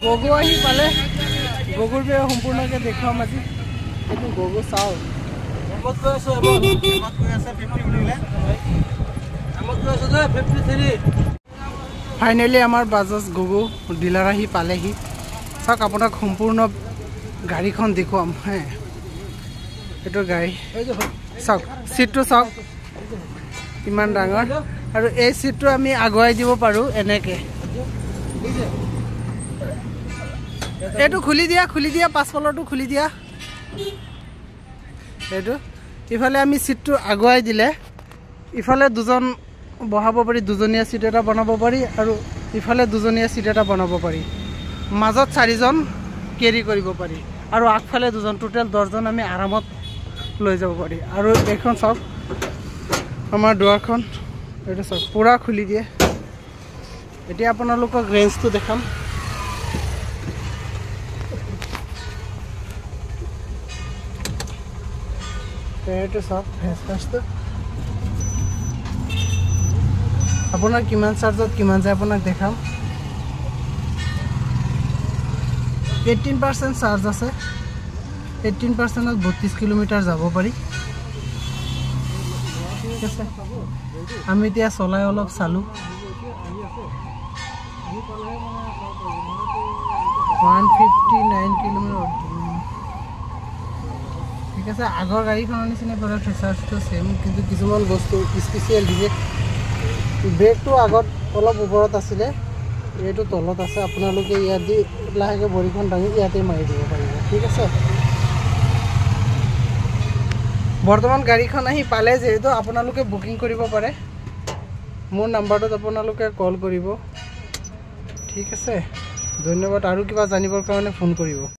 গগু আহি পালে গগুৰ বিষয়ে সম্পূৰ্ণকৈ দেখুৱাম আজি এইটো গগু চাওঁ ফাইনেলি আমাৰ বাজাজ গগু ডিলাৰ আহি পালেহি চাওক আপোনাক সম্পূৰ্ণ গাড়ীখন দেখুৱাম হে এইটো গাড়ী চাওক চিটটো চাওক কিমান ডাঙৰ আৰু এই চিটটো আমি আগুৱাই দিব পাৰোঁ এনেকৈ এইটো খুলি দিয়া পাছফালৰটো খুলি দিয়া এইটো ইফালে আমি চিটটো আগুৱাই দিলে ইফালে দুজন বহাব পাৰি দুজনীয়া চিট এটা বনাব পাৰি আৰু ইফালে দুজনীয়া চিট এটা বনাব পাৰি মাজত চাৰিজন কেৰি কৰিব পাৰি আৰু আগফালে দুজন টোটেল 10জন আমি আৰামত লৈ যাব পাৰি আৰু এইখন চাওক আমাৰ দুৱাৰখন এইটো চাওক পুৰা খুলি দিয়ে এতিয়া আপোনালোকক ৰেঞ্জটো দেখাম এইটো চাওক ফেচটো আপোনাৰ কিমান চাৰ্জত কিমান যায় আপোনাক দেখাম 18% চাৰ্জ আছে 18%ত 32 কিলোমিটাৰ যাব পাৰি ঠিক আছে আমি এতিয়া চলাই অলপ চালো 159 কিলোমিটাৰ ঠিক আছে আগৰ গাড়ীখনৰ নিচিনা পৰা ফিচাৰ্ছটো সেম কিন্তু কিছুমান বস্তু স্পেচিয়েল দিছে ব্ৰেকটো আগত অলপ ওপৰত আছিলে এইটো তলত আছে আপোনালোকে ইয়াত দি লাহেকৈ ভৰিখন দাঙি ইয়াতে মাৰি দিব পাৰিব ঠিক আছে বৰ্তমান গাড়ীখন আহি পালে যেহেতু আপোনালোকে বুকিং কৰিব পাৰে মোৰ নাম্বাৰটোত আপোনালোকে কল কৰিব ঠিক আছে ধন্যবাদ আৰু কিবা জানিবৰ কাৰণে ফোন কৰিব